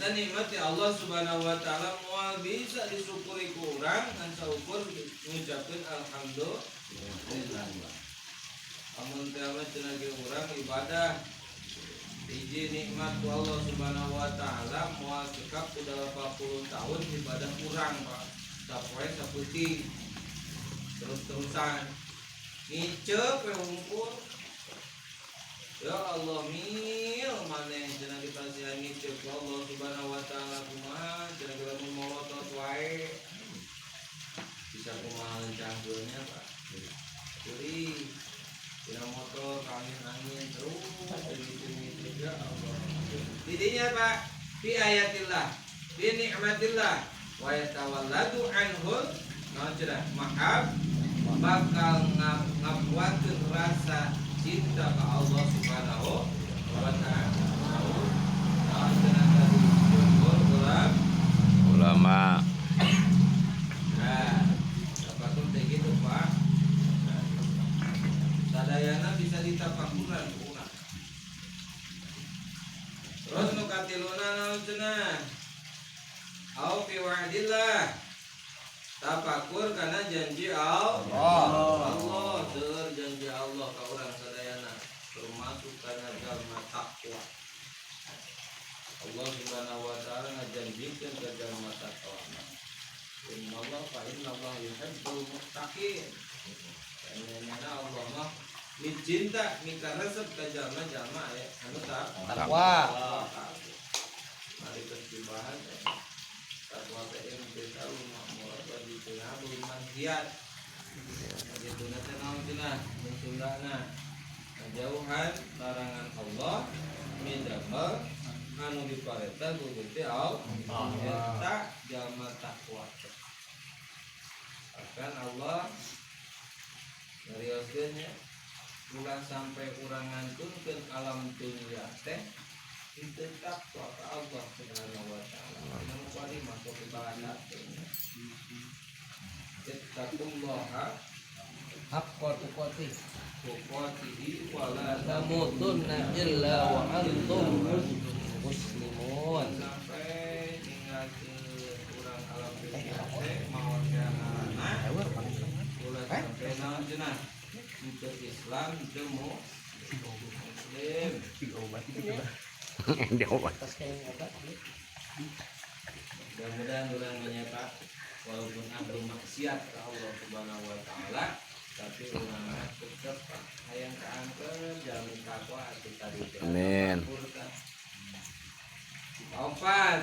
Eta nikmat ya Allah Subhanahu wa taala moal bisa disyukuri ku urang ngan saukur ngucapkeun alhamdulillah. Amun teh mah cenah ge urang ibadah hiji nikmat ku Allah Subhanahu wa taala moal cekap ku 80 tahun ibadah urang Pak. Sapoe saputing terus-terusan ngicep we hungkul. Ya Allah mil maneh cenah dipasihan ngicep ku Allah Subhanahu wa taala kumaha cenah kita molotot wae. Bisa kumaha lencahkeunnya Pak. Jadi tidak motor angin terus begitu ya Allah. Didinya Pak fi ayatillah fi nikmatillah wa yatawalladu anhul naon cenah mahab bakal ngabuatkeun rasa cinta ke Allah Subhanahu wa taala. Naon cenah tadi jumhur ulama. Nah, apa tuh gitu Pak? Sadayana bisa ditapakuran urang. Terus nu katiluna naon cenah? Au fi wa'dillah. Tapakur kana janji Allah. Allah seueur janji Allah ka urang sadayana termasuk kana jalma takwa. Allah Subhanahu wa taala ngajanjikeun ka jalma takwa. Innallaha fa innallaha yuhibbul muttaqin. Karena Allah mah dicinta mika resep ka jalma-jalma aya anu takwa. Mari terjemahan takwa teh ente tahu makmur bagi penabul manhiat. Jadi teh naon cenah mun Sundana jauhan larangan Allah midamel anu diparenta ku Gusti Allah eta jalma takwa. Akan Allah ngarioskeun nya ulah sampai urang ngantunkeun alam dunia teh itu takwa ka Allah Subhanahu wa taala. Anu kuari masuk ibadah. Ittaqullaha haqqa tuqatih wa la tamutunna illa wa antum muslimun. Sampai ninggalkeun urang alam dunia teh maot kana ulah sampai naon cenah untuk Islam jemu muslim diobat mudah-mudahan orang menyapa walaupun ahli maksiat ke Allah Subhanahu wa taala tapi orang tetap hayang kaangkeun jalmi takwa atuh tadi. Amin. Opat.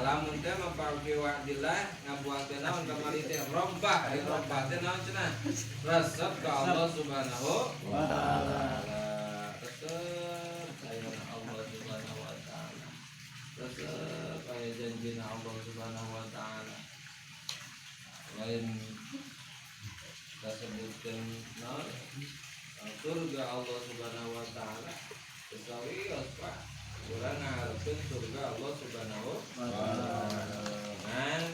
Lamun teh mapalki wa'dillah ngabuatkeun naon kamari teh rompah teh naon cenah resep ka Allah Subhanahu wa taala. Resep sayana Allah Subhanahu wa taala. Resep kaya janjina Allah Subhanahu wa taala. Lain disebutkeun naon surga Allah Subhanahu wa taala. Kesawios Pak. Urang ngaharepkeun surga Allah Subhanahu wa taala. Dengan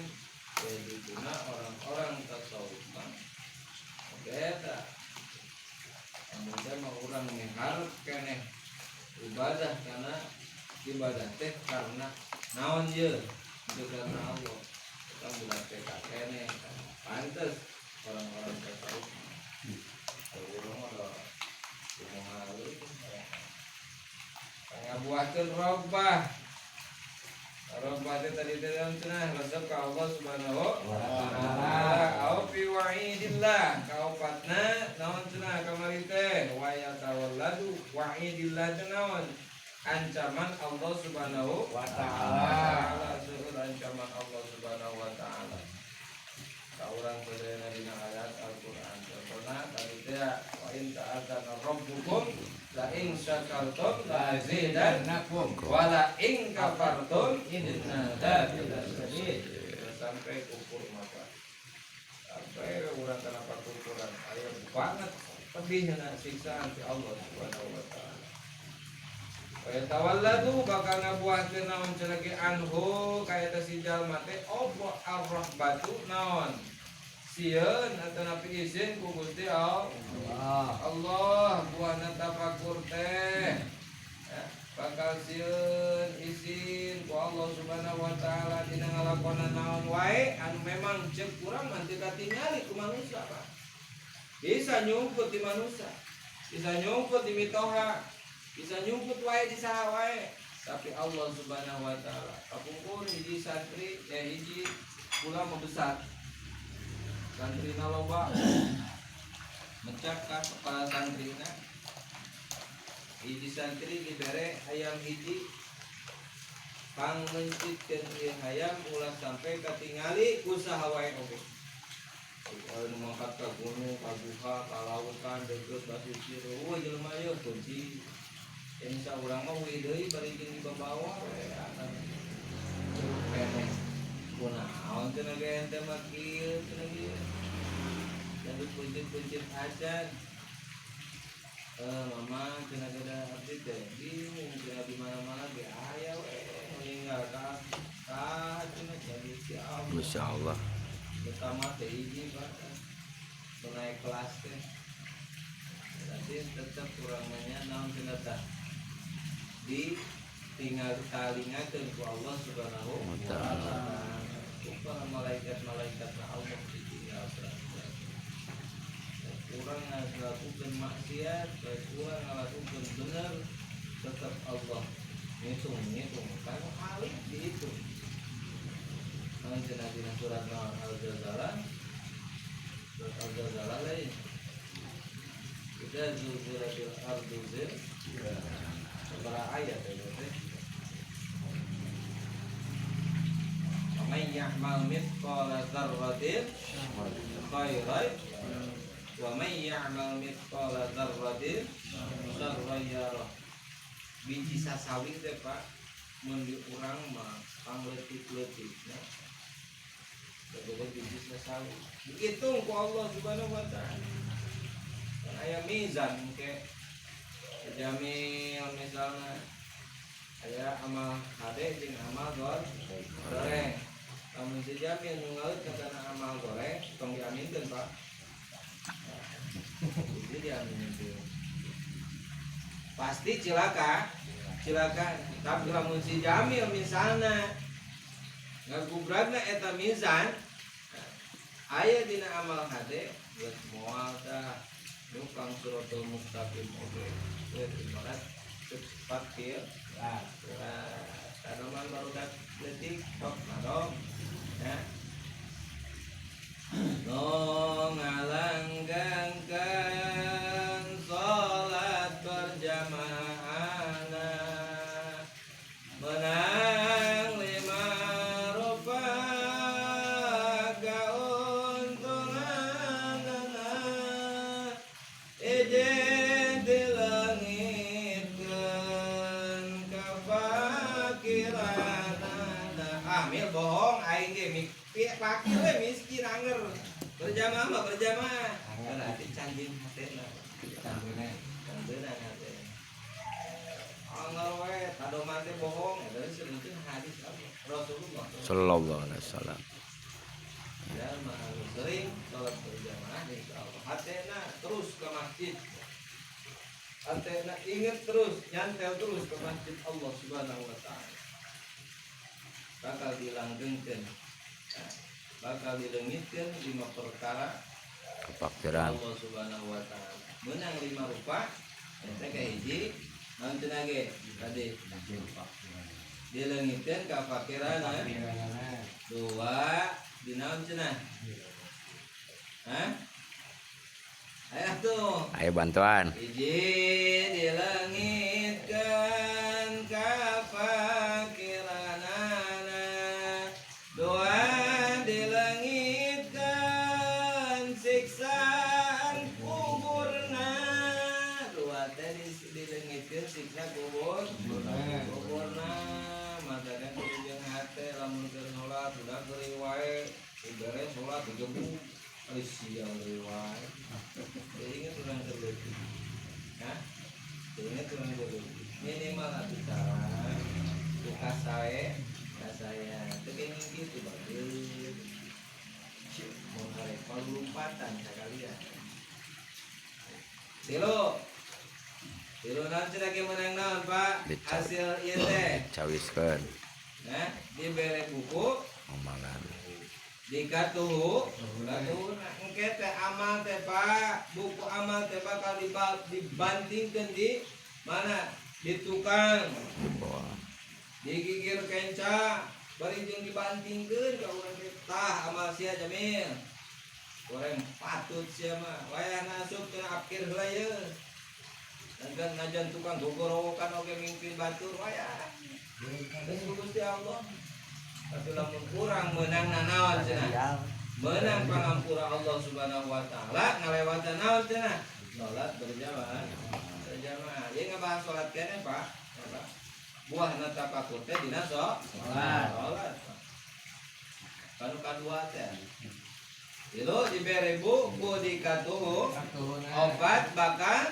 keduna orang-orang tasawuf mah beda. Amun teh mah urang ngarep keneh ibadah karena ibadah teh karena naon ye? Itu karena Allah. Kita bulan teh keneh pantes orang-orang tasawuf. Urang ada kumaha ngabuatkeun robbah teh tadi teh cenah resep ka Allah Subhanahu wa taala. Au fi wa'idillah kaopatna naon cenah kamari teh wa yatawalladu wa'idillah teh naon ancaman Allah Subhanahu wa taala. Seueur ancaman Allah Subhanahu wa taala ka urang sadayana dina ayat Al-Qur'an. Contohna tadi teh wa in ta'adzana rabbukum la in syakartum la azidannakum wa la in kafartum inna adzabi lasyadid. Sampai ukur mata sampai urang kana patuturan aya banget pedihna siksaan ti Allah Subhanahu wa taala. Wa tawalladu bakal ngabuahkeun naon cenah ge anhu kaya teh si jalma teh opo ar-rahbatu naon sieun atau napi izin ku Gusti Allah buahna tafakur teh bakal sieun Bisa nyumput di manusia, bisa nyumput di mitoha, bisa nyumput wae di saha wae. Tapi Allah Subhanahu wa taala kapungkur hiji santri hiji ulama besar. Santri loba mecak ka kepala santrina. Hiji santri dibere hayam hiji pang mencitkeun ieu hayam ulah sampai katingali ku saha wae oge. Kalau mangkat ke gunung, ke buka, ke lautan, deket, basisir, wah jelema yeuh kunci. Yang bisa urang mah wih deui bari jeung di bawah we akan keneh. Kunaon teh nage ente mah kieu teh nage. Jadi puncit-puncit acan. Mama teh nage da abdi teh bingung teh di mana-mana ge aya we meninggal ka cenah jadi si Allah. Masyaallah. Pertama teh hiji Pak naik kelas teh tapi tetap kurangnya naon cenah tah di tinggal talingakeun ku Allah Subhanahu wa taala ku para malaikat-malaikat Allah ditinggal kurang ngalakukeun maksiat kurang ngalakukeun bener tetap Allah ngitung kan alim dihitung. Cenah dina surat Al-Zalzalah lain. Kita zulzilatil ardu beberapa ayat ya teh. Man ya'mal mithqala dzarratin khairan wa man ya'mal mithqala dzarratin syarran yarah. Biji sasawi teh Pak mun di urang mah pangletik-letikna berbeda biji sasawi dihitung ku Allah Subhanahu wa taala. Kan aya mizan ke jamil misalnya aya amal hade jeung amal goreng. Lamun si jamil nu ngaut kana amal goreng tong diaminkeun Pak. Jadi diaminkeun. Pasti cilaka. Tapi lamun si jamil misalnya ngagubradna eta mizan aya dina amal hade geus moal tah nukang suratul mustaqim oge geus ibarat cepat kieu tanaman barudak leutik tok nadong ya no ngalanggangkeun salat berjamaah menang 5 rupiah keuntunganana ejen dilengitkeun kafakiranana. Amil bohong aing ge fakir we miskin anger berjamaah mah berjamaah berarti canggih hatena canggihna hatena anger we tadoman teh bohong eta seunteun hadis Rasulullah Sallallahu alaihi wasallam. ya mah sering salat berjamaah insyaallah hatena terus ke masjid hatena inget terus nyantel terus ke masjid Allah Subhanahu wa taala bakal dilanggengkeun bakal dilengitkeun 5 perkara Kepakiran. Allah Subhanahu wa taala menang 5 rupa eta ka hiji naon cenah ge tadi dilengitkeun kafakiran 2 dinaon cenah hah aya tuh Ayo bantuan. hiji dilengitkeun kafakiranana 2 dilengitkeun siksaan kuburna 2 teh dilengitkeun siksa kuburna matakan kudu jeung hate lamun keur salat udah geuri wae beres salat digebuk ari sial deui wae inget urang terlebih hah inget urang terlebih minimal atuh cara buka sae saya pengen gitu bagus mau ngarep lompatan sekalian Tilu nanti lagi menang naon Pak hasil ieu teh Cawiskeun nah dibere buku amalan. dikatuhu engke teh amal teh Pak, buku amal teh bakal dibandingkeun di mana? Di tukang, Di bawah. digigir kenca, bari jeung dibandingkeun ka urang teh tah amal sia Jamil. Urang patut sia mah, wayahna asup tina akhir heula ye. Dan najan tukang gogorowokan oge mimpin batur wayah. Geus Gusti Allah. Tapi lamun kurang menang naon cenah? Menang pangampura Allah Subhanahu wa taala ngalewatan naon cenah? Salat berjamaah. Berjamaah. Ieu ngabahas salat keneh, Pak. Apa? Buahna tafakur teh dina salat. Kanu kadua teh. Itu dibere buku dikatuhu obat bakal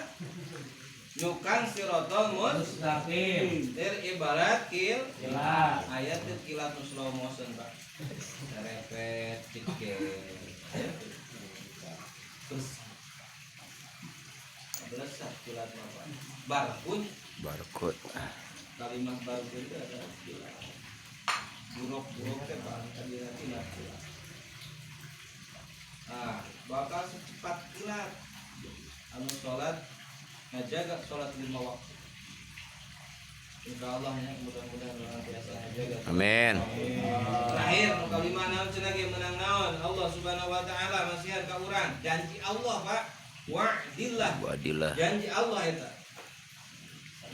nyukang sirotol mustaqim ibarat kilat ayat kilat slow motion Pak repet dikit terus belasah kilat apa barcode kalimat barcode itu ada kilat buruk teh Pak tadi kilat bakal secepat kilat anu sholat ngajaga sholat 5 waktu. Insya Allah ya, mudah-mudahan orang biasa ngajaga. Amin. Terakhir kalima naon cenah ge menang naon Allah Subhanahu wa taala masihan ka urang janji Allah Pak wa'dillah janji Allah eta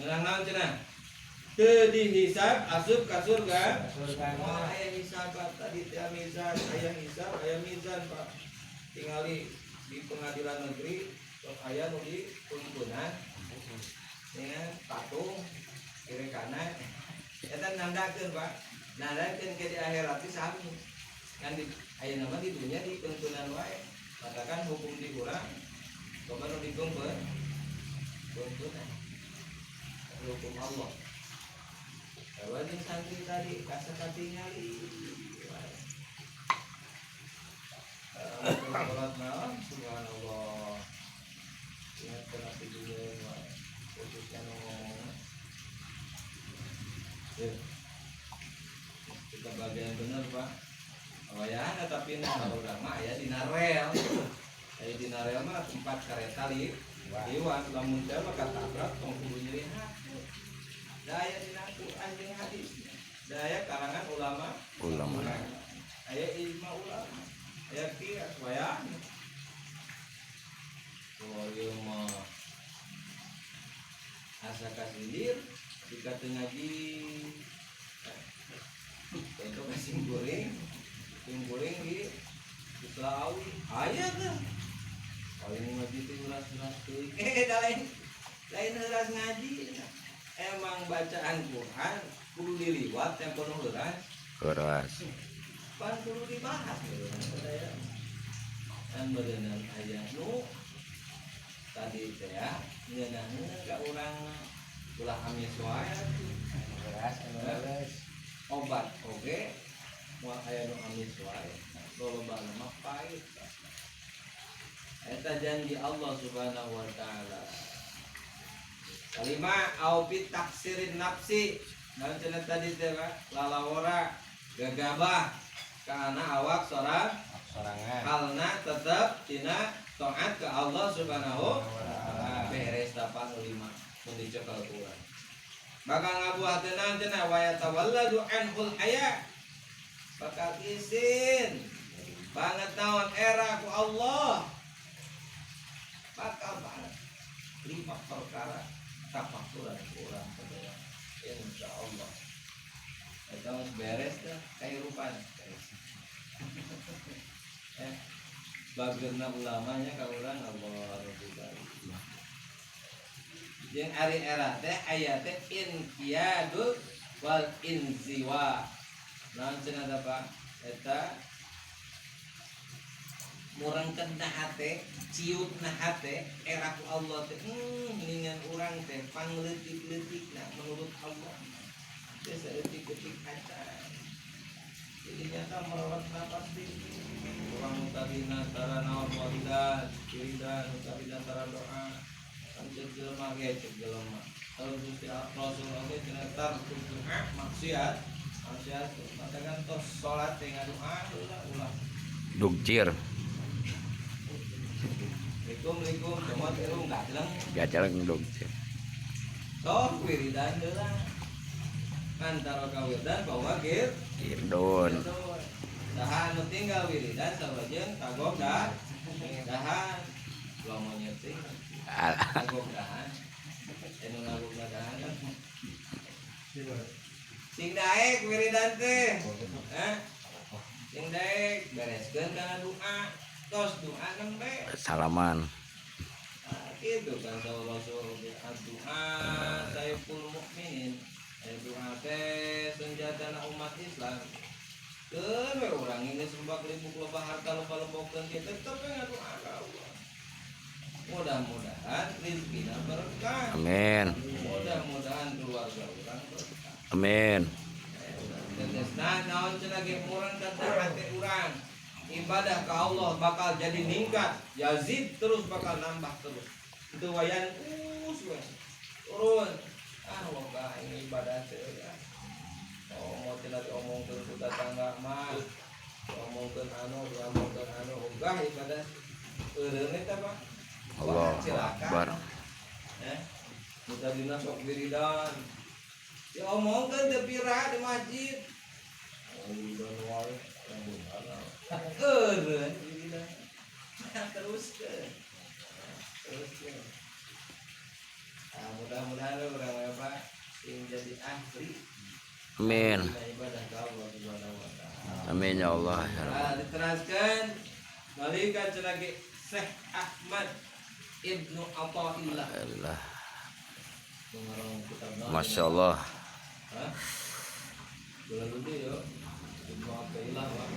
menang naon cenah teu dihisab asup ka surga aya hisab tadi teh mizan aya hisab aya mizan Pak tingali di pengadilan negeri sok aya nu di tuntunan ya patung kiri kanan eta nandakeun Pak nandakeun ke di akhirat teh sami kan di aya nama di dunia di tuntunan wae katakan hukum di urang coba nu dituntun tuntunan hukum Allah kalau jeung santri tadi kasakati nyali salat naon subhanallah ingat kena video khususnya ngomong kita bagian bener Pak wayahna tapi kalau udah mah ya di narel aya di narel mah tempat kareta liwat lamun teh mah katabrak tong kudu nyeri hati daya dina Quran jeung hadis daya karangan ulama aya ijma ulama aya kias wayahna ieu mah asa kasindir jika teu ngaji contoh kasing goreng di Islawi aya teh paling ngaji teh uras-uras teuing lain uras ngaji emang bacaan Quran kudu diliwat yang penuh uras pan kudu dibahas dan berenang aya nu tadi teh ya ngeunahna ka urang ulah amis wae obat oge moal aya nu amis wae lolobana mah pait eta janji Allah Subhanahu wa taala kalima au bi taksirin nafsi naon cenah tadi teh lalawara gagabah kana awak sorangan halna tetep tina taat ke Allah Subhanahu wa taala beres 85 mun dicekal Quran bakal ngabuahteun cenah wa yatawalladu anhul haya bakal izin banget naon era ku Allah bakal banget 5 perkara tafakkuran Quran sadaya insyaallah eta beres teh kahirupan bageuna ulamanya ka urang Allah Rabbul Alamin jeung ari era teh aya teh inqiyadul wal inziwa naon cenah da Pak eta murangkeun na hate ciut na hate era ku Allah teh ningan urang teh pangleutik-leutikna menurut Allah teh saeutik-eutik acan jadi nyata merawat nafas tinggi orang tadina tara naon walidan wiridan tadina tara doa cek jelema ge cek jelema kalau Gusti Rasul oge cenah tar maksiat katakan tos salat teh ngadoa ulah Dugcir. Assalamualaikum jamaah terung gadlang. Gajalang dugcir. Sok wiridan deula. Antara ka wiridan bawa gir. Irdun. Dahan nu tinggal wiridan sawajeun kagok dah. Dahan lamonnya teh kagok dahan. Anu kagok dahan. Sing daek wiridan teh. Hah? Sing daek bereskeun kana doa. Tos doa nembe. Salaman. Itu kan Rasul doa saiful mukminin. Doa teh senjata umat Islam. Keun we urang ini sembah libuk loba harta loba lebokeun kieu tetep ngadoa ka Allah. Mudah-mudahan rezekina berkah. Amin. Mudah-mudahan keluarga urang berkah. Amin. Nah, naon cenah ge urang kada hati urang. Ibadah ke Allah bakal jadi ningkat, yazid terus bakal nambah terus. Itu wayan we. Turun. Loba ini ibadah teh ya. Mau tidak omongkeun ku tetangga mah. Omongkeun anu, enggah ibadah. Eureun eta mah. Allah Akbar. Mudah dina sok wiridan. Ya omongkeun teu pira di masjid. Wiridan wae. Eureun wiridan. Teruskeun. Mudah-mudahan urang apa sing jadi ahli. Amin. Ibadah ka Allah Subhanahu wa taala. Amin ya Allah. Diteruskan balikan cenah ge Syekh Ahmad Ibnu Athaillah. Allah. Pengarang kitab Masya Allah. Hah? Bola dulu yo. Ibnu Athaillah Pak.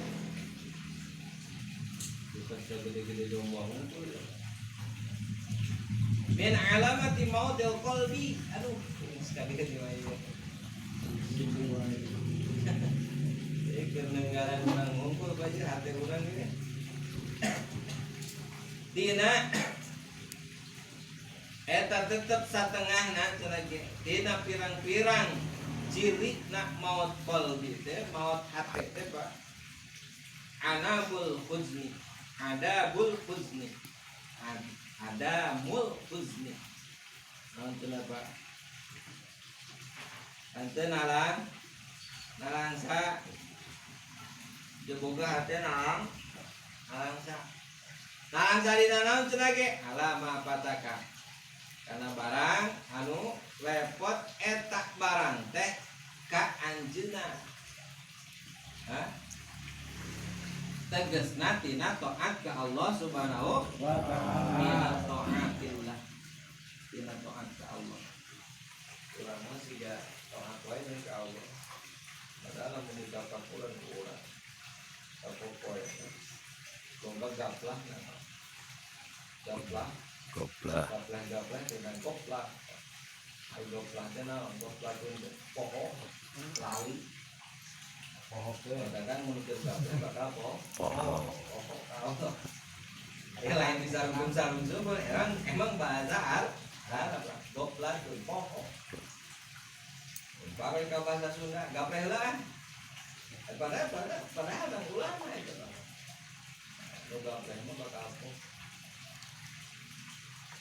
Bukan segede-gede domba ngumpul ya. Min alamati mautil qalbi. Aduh, sekali di mana. Negara urang ngumpul bae hati urang ini. Dina eta tetep satengahna cenah ge. Dina pirang-pirang cirina maut qalbi teh, maut hati teh Pak. Anabul huzni. Adabul huzni. Adamul huzni. Naon cenah Pak? Anteun nalang sa jeboga hati nalang sa dina naon cenah ge alama pataka kana barang anu lepot eta barang teh ka anjeunna. Hah? Tegasna tina taat ka Allah Subhanahu wa taala. Taatillah. Tina taat ka Allah. Urang mah siga taat wae ka Allah. Padahal mun didapat urang ku urang. Sapopoe. Gombak gaplah nah. Gaplah. Gaplah dengan koplah. Ayo gaplah teh naon? Gaplah teh poho, lali. Poho teh kadang mun teu gaplah bakal poho. Ya lain bisa sarung-sarung emang bahasa Arab. Gaplah teh poho. Pakai ke bahasa Sunda, gapleh lah. Padahal bang ulama itu. Lo gapleh mah bakal apa?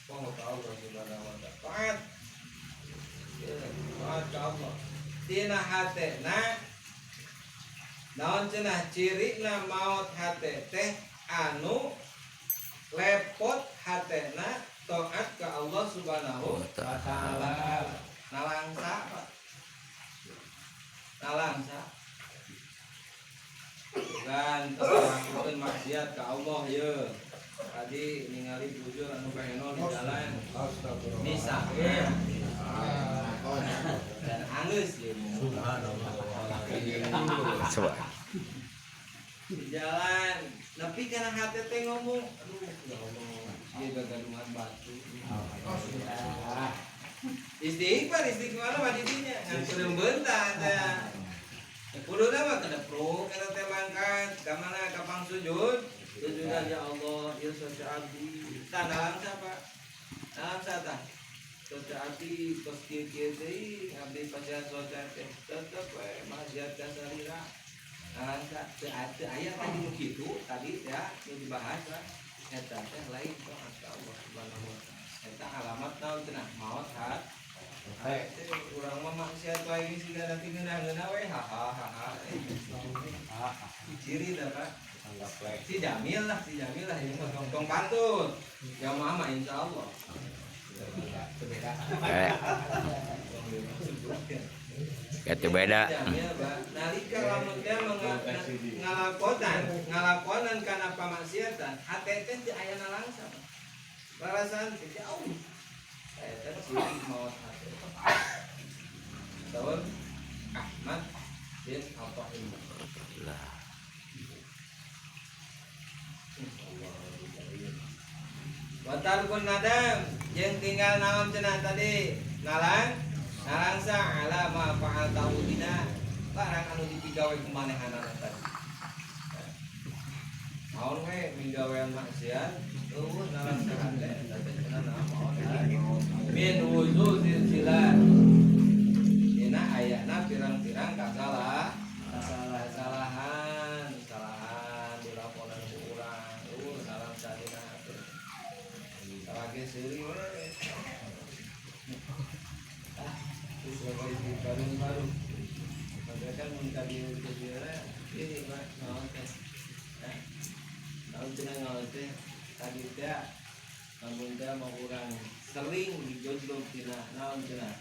Kau nggak tahu kalau sudah ada wadah. Taat ke Allah. Tina hati na, naon cenah ciri na maut hati teh anu lepot hati na taat ke Allah Subhanahu wa taala. Nalangsa Pak. Nalangsa kan melakukan maksiat ke Allah ya tadi ningali bujur anu pengenol di jalan misalnya dan angus ya di jalan tapi karena hati teh ngomong aduh ya Allah dia gagadungan batu istighfar mah didinya ngangkureun beunta teh. Kuduna mah kada pro kada teh mangkat ka mana ka pang sujud. Sujudan ya Allah ya sa'ati. Tanalang siapa? Nalang sata. Sa'ati kos kieu teh abdi pacar soca teh tetep we maksiat ka salira. Ngalangsa teu aya tadi nu kitu tadi ya nu dibahas lah eta teh lain taat ka Allah Subhanahu wa taala. Eta alamat naon cenah maot hat. Teh urang mah maksiat wae geus siga nanti ngeunah-ngeunah we hahaha. Ciri dah Pak. Si Jamil lah ini mah tong pantun. Jamaah mah insyaallah. Beda. Itu beda. Nalika lamun teh ngalakonan kana pamaksiatan, hate teh teu aya langsung. Perasaan teh jauh. Eta sih maot hate. Tahun Ahmad bin Al-Fahim. Watarkun nadam yang tinggal naon cenah tadi ngalangsa ala ma fa'al ta'udina barang anu dipigawe kumanehanana tadi. Maun we migawean maksiat eueuh ngalangsa hate tapi cenah naon min wujudil silat. Dina ayana pirang-pirang kesalahan dilaporan ku urang ngalangsa dina hate. Lagi seri we. Terus lagi baru. Maka kan minta dia ini Pak, naon teh. Naon cenah naon teh. Tadi teh namun teh mau urang sering dijodlog tina naon cenah.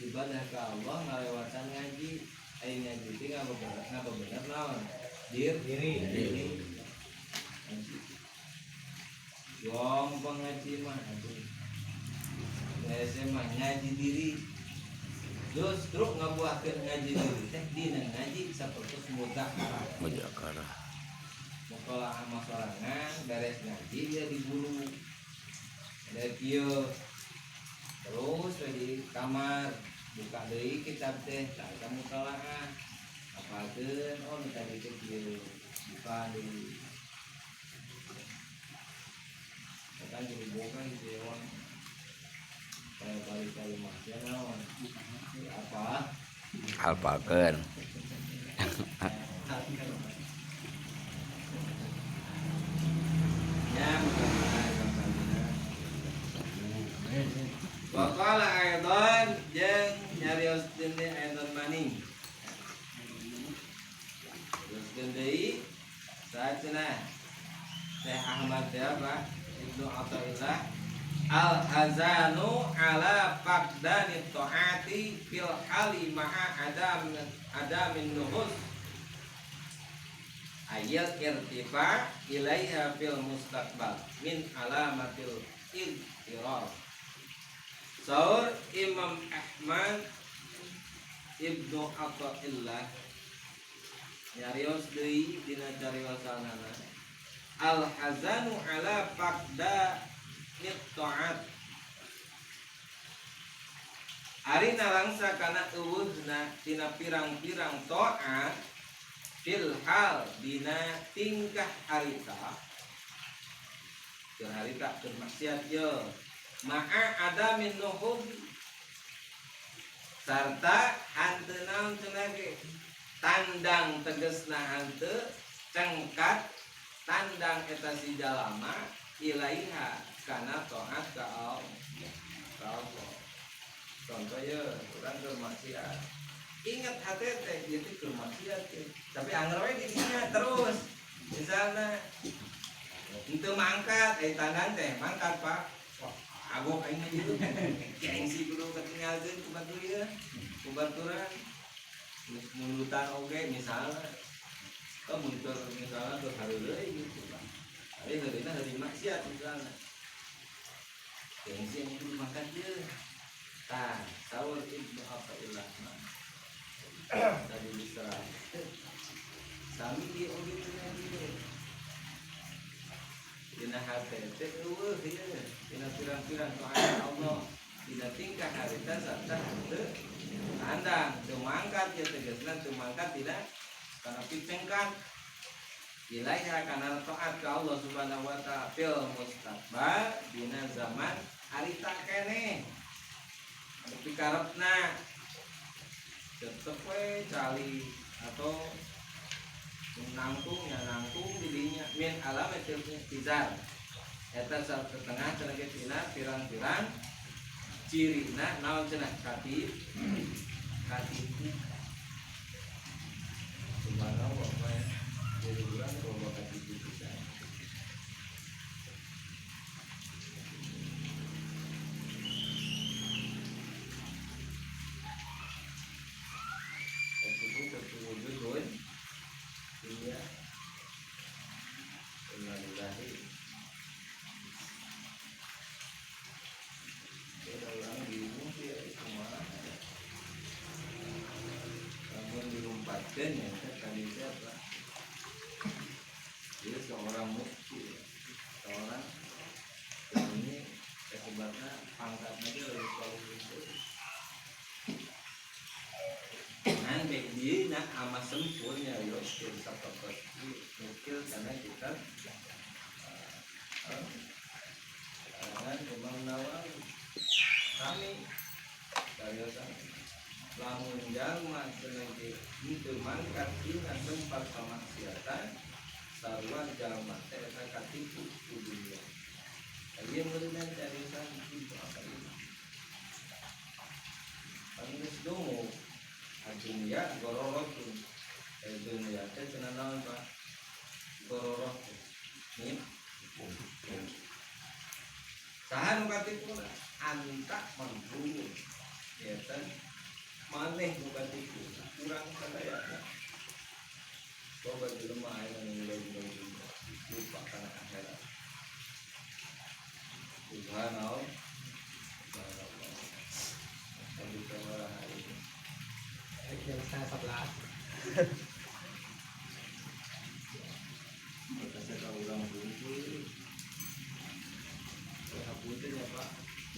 Ibadah ka Allah ngalewatan ngaji. Ai ngaji teh ngabebener naon? Diri. Gampang ngaji mah aduh. Mah ngaji diri. Justru ngabuahkeun ngaji diri teh dina ngaji sapertos mudzakara. Mukola ama sorangan beres ngaji dia diburu. Ada kieu. Terus di kamar buka deui kitab teh tak mutalaah. Apalkeun oh nu tadi teh kieu buka deui. Kan jadi boga gitu ya wan kayak kali-kali masih naon apa Alpakeun. Waqala aidan jeung nyarios deui aidan maning. Terus deui sacenah Syekh Ahmad teh apa? Ibnu Athaillah al-hazanu ala faqdani ta'ati fil hali ma'a adamin nuhus ayat irtifa ilaiha fil mustaqbal min alamatil idtirar. Saur Imam Ahmad Ibnu Athaillah nyarios deui dina cariosanana al-hazanu ala faqda ta'at. Ari nalangsa kana eueuhna tina pirang-pirang taat fil hal dina tingkah harita. Keur harita keur maksiat ye. Ma'a adamin nuhud sarta hanteu naon cenah ge tandang tegesna hanteu cengkat tandang eta si jalama ilaiha kana taat ka Allah. Contoh ya urang keur maksiat. Ingat hate teh ieu teh keur maksiat teh. Tapi anger we di dinya terus. Misalna henteu mangkat tandang teh mangkat Pak. Wah, agok aing gitu. Gengsi kudu ketinggalkeun ku baturan. Mundutan oge misalna. Mundur misalnya ke hari gitu Pak. Hari ini hari maksiat misalnya. Gengsi yang kudu makan dia. Tah, sawur Ibnu Athaillah. Tadi bisa. Sami di oge teh. Dina hate teh eueuh ieu. Dina pirang-pirang taat Allah. Dina tingkah harita sarta teu tandang teu mangkat ya tegasna teu mangkat tidak karena picengkan ilaiha kana taat ka Allah Subhanahu wa taala fil mustaqbal dina zaman harita keneh tapi karepna tetep we cali atau nangtung dirinya min alam itu tizar eta setengah tenaga tina pirang-pirang cirina naon cenah katipu gimana bapak ya jadi urang coba katipu bisa katipu berwujud iya innalillahi ada orang bingung sih ya itu mah namun dilompatkan ya tadi siapa dia seorang mukti seorang ini akibatnya pangkatnya dia lebih bagus itu nah baik dia nak amat sempurnya yo kita pakai mungkin karena kita dengan Imam Nawawi kami saya lamun jalma senengke itu mangkat dina tempat kemaksiatan sarua jalma teh eta katipu ku dunia ieu meureun carisan itu apa ini panis dongo dunia gororotun dunia teh cenah naon Pak gororot nih saha nu katipu anta manggung ya kan maneh nu katipu kurang sadaya coba di rumah ayeuna nu lagi lupa kana akhirat subhanallah sampai hari ini jam setengah 11